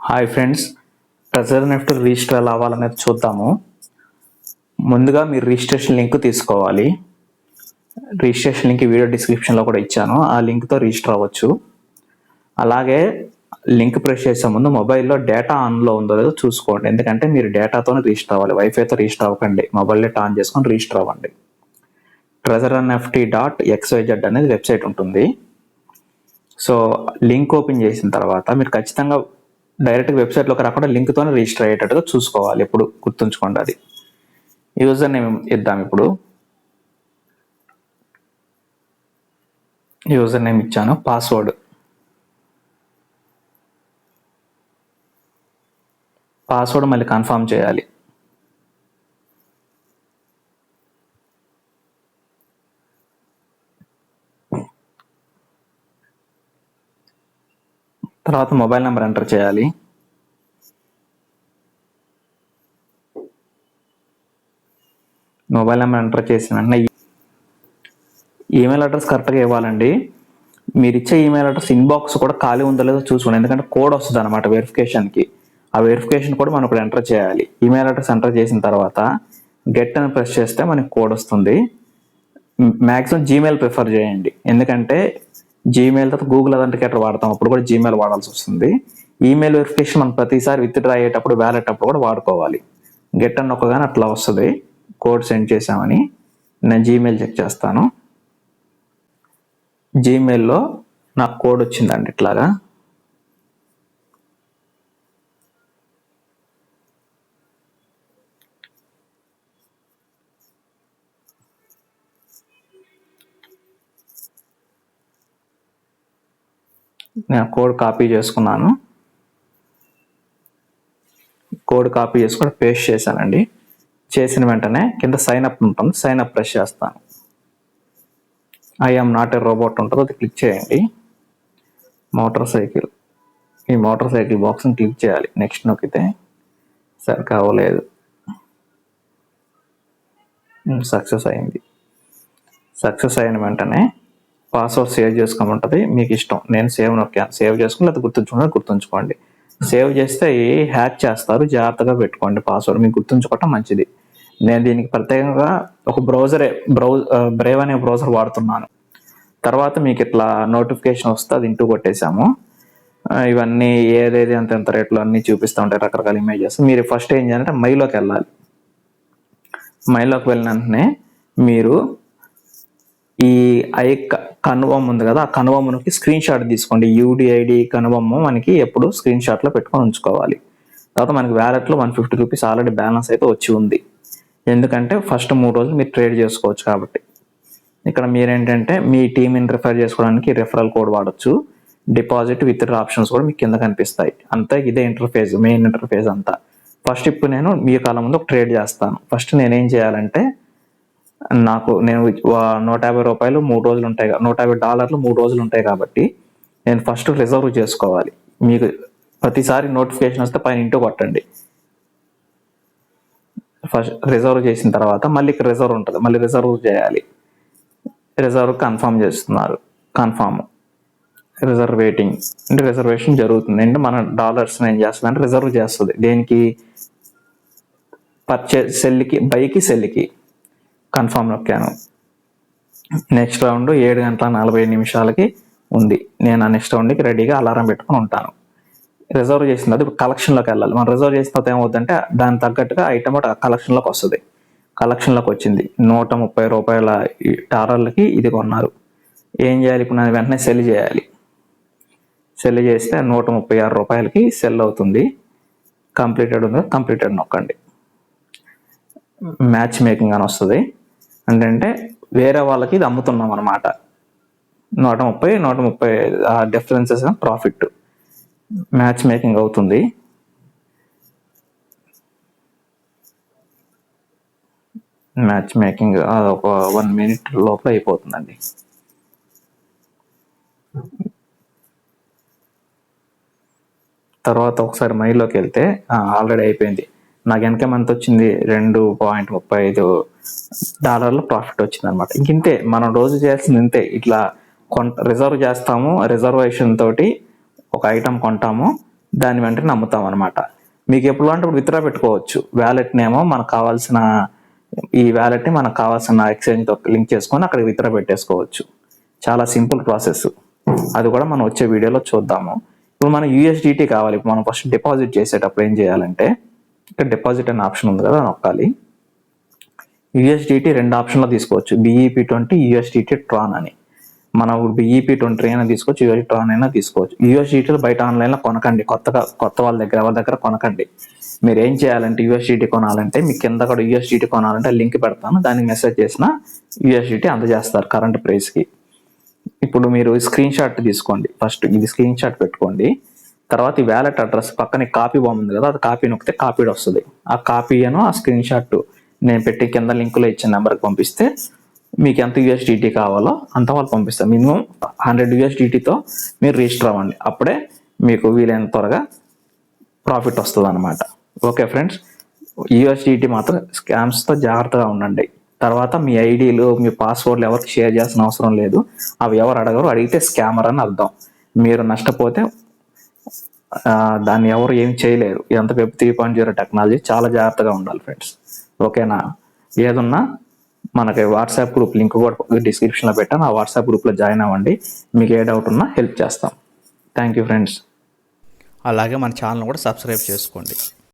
Hi friends, treasure NEFT register ఎలా అవ్వాలనేది చూద్దాము. ముందుగా మీరు రిజిస్ట్రేషన్ లింక్ తీసుకోవాలి. రిజిస్ట్రేషన్ లింక్ వీడియో డిస్క్రిప్షన్లో కూడా ఇచ్చాను. ఆ లింక్తో రిజిస్టర్ అవ్వచ్చు. అలాగే లింక్ ప్రెస్ చేసే ముందు మొబైల్లో డేటా ఆన్లో ఉందో లేదో చూసుకోండి. ఎందుకంటే మీరు డేటాతోనే రిజిస్టర్ అవ్వాలి, వైఫైతో రిజిస్టర్ అవ్వకండి. మొబైల్ డేటా ఆన్ చేసుకొని రిజిస్టర్ అవ్వండి. treasurenft.xyz అనేది వెబ్సైట్ ఉంటుంది. సో లింక్ ఓపెన్ చేసిన తర్వాత మీరు ఖచ్చితంగా డైరెక్ట్గా వెబ్సైట్లోకి రాకుండా లింక్తోనే రిజిస్టర్ అయ్యేటట్టుగా చూసుకోవాలి. ఎప్పుడు గుర్తుంచుకోండి. అది యూజర్ నేమ్ ఇద్దాం. ఇప్పుడు యూజర్ నేమ్ ఇచ్చాను. పాస్వర్డ్ మళ్ళీ కన్ఫర్మ్ చేయాలి. తర్వాత మొబైల్ నెంబర్ ఎంటర్ చేయాలి. మొబైల్ నెంబర్ ఎంటర్ చేసిన వెంటనే ఈమెయిల్ అడ్రస్ కరెక్ట్గా ఇవ్వాలండి. మీరు ఇచ్చే ఈమెయిల్ అడ్రస్ ఇన్బాక్స్ కూడా ఖాళీ ఉందో లేదో చూసుకోండి. ఎందుకంటే కోడ్ వస్తుంది అనమాట వెరిఫికేషన్కి. ఆ వెరిఫికేషన్ కూడా మనం ఇప్పుడు ఎంటర్ చేయాలి. ఈమెయిల్ అడ్రస్ ఎంటర్ చేసిన తర్వాత గెట్ అని ప్రెస్ చేస్తే మనకి కోడ్ వస్తుంది. మ్యాక్సిమం జీమెయిల్ ప్రిఫర్ చేయండి. ఎందుకంటే జీమెయిల్ తర్వాత గూగుల్ అథెంటికేటర్ వాడతాం, అప్పుడు కూడా జీమెయిల్ వాడాల్సి వస్తుంది. ఈమెయిల్ వెరిఫికేషన్ మనం ప్రతిసారి విత్డ్రా అయ్యేటప్పుడు వ్యాలెట్ అప్పుడు కూడా వాడుకోవాలి. గెట్ అని నొక్కగానే అట్లా వస్తుంది కోడ్ సెండ్ చేసామని. నేను జీమెయిల్ చెక్ చేస్తాను. జీమెయిల్లో నాకు కోడ్ వచ్చిందండి ఇట్లాగా. నేను కోడ్ కాపీ చేసుకున్నాను. కోడ్ కాపీ చేసుకొని పేస్ట్ చేశానండి. చేసిన వెంటనే కింద సైన్ అప్ ఉంటుంది, సైన్ అప్ ప్రెస్ చేస్తాను. ఐఎమ్ నాట్ ఏ రోబోట్ ఉంటుంది, అది క్లిక్ చేయండి. ఈ మోటార్ సైకిల్ బాక్స్ని క్లిక్ చేయాలి. నెక్స్ట్ నొక్కితే సరిగ్గా అవ్వలేదు. సక్సెస్ అయింది. సక్సెస్ అయిన వెంటనే పాస్వర్డ్ సేవ్ చేసుకోమంటుంది. మీకు ఇష్టం. నేను సేవ్ నొక్కాను. సేవ్ చేసుకుని అది గుర్తుంచుకోండి. సేవ్ చేస్తే హ్యాక్ చేస్తారు, జాగ్రత్తగా పెట్టుకోండి. పాస్వర్డ్ మీకు గుర్తుంచుకోవటం మంచిది. నేను దీనికి ప్రత్యేకంగా ఒక బ్రేవ్ అనే బ్రౌజర్ వాడుతున్నాను. తర్వాత మీకు ఇట్లా నోటిఫికేషన్ వస్తే అది ఇంటూ కొట్టేశాము. ఇవన్నీ ఏదేది ఎంత రేట్లో అన్నీ చూపిస్తూ ఉంటాయి, రకరకాల ఇమేజెస్. మీరు ఫస్ట్ ఏం చేయాలంటే మైలోకి వెళ్ళాలి. మైలోకి వెళ్ళిన వెంటనే మీరు ఈ కనుబొమ్మ ఉంది కదా, ఆ కనుబొమ్మకి స్క్రీన్ షాట్ తీసుకోండి. యూడిఐడి కనుబొమ్మ మనకి ఎప్పుడు స్క్రీన్ షాట్లో పెట్టుకొని ఉంచుకోవాలి. తర్వాత మనకి వ్యాలెట్లో 150 రూపీస్ ఆల్రెడీ బ్యాలెన్స్ అయితే వచ్చి ఉంది. ఎందుకంటే ఫస్ట్ 3 రోజులు మీరు ట్రేడ్ చేసుకోవచ్చు కాబట్టి. ఇక్కడ మీరేంటంటే మీ టీంని రిఫర్ చేసుకోవడానికి రెఫరల్ కోడ్ వాడచ్చు. డిపాజిట్ విత్డ్రా ఆప్షన్స్ కూడా మీకు కింద కనిపిస్తాయి. అంతే, ఇదే ఇంటర్ఫేస్, మెయిన్ ఇంటర్ఫేస్ అంతా. ఫస్ట్ ఇప్పుడు నేను మీ కాలం ముందు ఒక ట్రేడ్ చేస్తాను. ఫస్ట్ నేనేం చేయాలంటే నేను $150 3 రోజులు ఉంటాయి, $150 3 రోజులు ఉంటాయి కాబట్టి నేను ఫస్ట్ రిజర్వ్ చేసుకోవాలి. మీకు ప్రతిసారి నోటిఫికేషన్ వస్తే పైన ఇంటూ కొట్టండి. ఫస్ట్ రిజర్వ్ చేసిన తర్వాత మళ్ళీ ఇక్కడ రిజర్వ్ ఉంటుంది, మళ్ళీ రిజర్వ్ చేయాలి. రిజర్వ్ కన్ఫర్మ్ చేస్తున్నారు. కన్ఫర్మ్ రిజర్వేటింగ్ అంటే రిజర్వేషన్ జరుగుతుంది. అంటే మన డాలర్స్ ఏం చేస్తుంది అంటే రిజర్వ్ చేస్తుంది. దేనికి? సెల్కి, బైకి, సెల్కి. కన్ఫర్మ్ నొక్కాను. నెక్స్ట్ రౌండ్ 7:45 ఉంది. నేను ఆ నెక్స్ట్ రౌండ్కి రెడీగా అలారం పెట్టుకుని ఉంటాను. రిజర్వ్ చేసిన తర్వాత ఇప్పుడు కలెక్షన్లోకి వెళ్ళాలి. మనం రిజర్వ్ చేసిన తర్వాత ఏమవుతుందంటే దాని తగ్గట్టుగా ఐటమ్ కలెక్షన్లోకి వస్తుంది. కలెక్షన్లోకి వచ్చింది. $130 ఇది కొన్నారు. ఏం చేయాలి ఇప్పుడు? నేను వెంటనే సెల్ చేయాలి. సెల్ చేస్తే $136 సెల్ అవుతుంది. కంప్లీటెడ్ ఉంది, కంప్లీటెడ్ నొక్కండి. మ్యాచ్ మేకింగ్ అని వస్తుంది. అంటే వేరే వాళ్ళకి ఇది అమ్ముతున్నాం అనమాట. 130 ఆ డిఫరెన్సెస్ ప్రాఫిట్. మ్యాచ్ మేకింగ్ అవుతుంది. మ్యాచ్ మేకింగ్ ఒక 1 minute లోపల అయిపోతుందండి. తర్వాత ఒకసారి మైలోకి వెళ్తే ఆల్రెడీ అయిపోయింది. నాకు వెనక ఎంత వచ్చింది? $2.35 ప్రాఫిట్ వచ్చింది అనమాట. ఇంతే, మనం రోజు చేయాల్సింది ఇంతే. ఇట్లా రిజర్వ్ చేస్తాము, రిజర్వేషన్ తోటి ఒక ఐటమ్ కొంటాము, దాని వెంటనే నమ్ముతాం అనమాట. మీకు ఎప్పుడు అంటే ఇప్పుడు విత్డ్రా పెట్టుకోవచ్చు. వ్యాలెట్నేమో మనకు కావాల్సిన ఈ వ్యాలెట్ని మనకు కావాల్సిన ఎక్స్చేంజ్తో లింక్ చేసుకొని అక్కడ విత్డ్రా పెట్టేసుకోవచ్చు. చాలా సింపుల్ ప్రాసెస్. అది కూడా మనం వచ్చే వీడియోలో చూద్దాము. ఇప్పుడు మనం యూఎస్డిటీ కావాలి. ఇప్పుడు మనం ఫస్ట్ డిపాజిట్ చేసేటప్పుడు ఏం చేయాలంటే ఇక్కడ డిపాజిట్ అనే ఆప్షన్ ఉంది కదా, నొక్కాలి. యూఎస్డిటీ 2 ఆప్షన్లో తీసుకోవచ్చు, BEP20, యూఎస్డిటీ ట్రాన్ అని. మనం BEP20 అయినా తీసుకోవచ్చు, యూఎస్డిటీ ట్రాన్ అయినా తీసుకోవచ్చు. యూఎస్డిటీలు బయట ఆన్లైన్లో కొనకండి, కొత్త వాళ్ళ దగ్గర ఎవరి దగ్గర కొనకండి. మీరు ఏం చేయాలంటే యూఎస్డిటీ కొనాలంటే మీ కింద కూడా యూఎస్డిటీ కొనాలంటే లింక్ పెడతాను, దానికి మెసేజ్ చేసిన యూఎస్డిటీ అందజేస్తారు కరెంట్ ప్రైస్కి. ఇప్పుడు మీరు స్క్రీన్ షాట్ తీసుకోండి. ఫస్ట్ ఇది స్క్రీన్ షాట్ పెట్టుకోండి. తర్వాత ఈ వ్యాలెట్ అడ్రస్ పక్కన కాపీ బాగుంది కదా, అది కాపీ నొక్కితే కాపీడ్ వస్తుంది. ఆ కాపీ ఆ స్క్రీన్ షాట్ నేను పెట్టి కింద లింకులో ఇచ్చిన నెంబర్కి పంపిస్తే మీకు ఎంత యూఎస్డిటీ కావాలో అంత వాళ్ళు పంపిస్తారు. మినిమం 100 యూఎస్డిటీతో మీరు రిజిస్టర్ అవ్వండి, అప్పుడే మీకు వీలైన త్వరగా ప్రాఫిట్ వస్తుంది అనమాట. ఓకే ఫ్రెండ్స్, యూఎస్డిటీ మాత్రం స్కామ్స్తో జాగ్రత్తగా ఉండండి. తర్వాత మీ ఐడీలు, మీ పాస్వర్డ్లు ఎవరికి షేర్ చేయాల్సిన అవసరం లేదు. అవి ఎవరు అడగరు, అడిగితే స్కామర్ అని అర్థం. మీరు నష్టపోతే దాన్ని ఎవరు ఏం చేయలేరు. ఇదంతా వెబ్ 3.0 టెక్నాలజీ, చాలా జాగ్రత్తగా ఉండాలి ఫ్రెండ్స్. ఓకేనా? ఏదున్నా మనకి వాట్సాప్ గ్రూప్ లింక్ కూడా డిస్క్రిప్షన్లో పెట్టాను, ఆ వాట్సాప్ గ్రూప్లో జాయిన్ అవ్వండి. మీకు ఏ డౌట్ ఉన్నా హెల్ప్ చేస్తాం. Thank you friends. అలాగే మన ఛానల్ కూడా సబ్స్క్రైబ్ చేసుకోండి.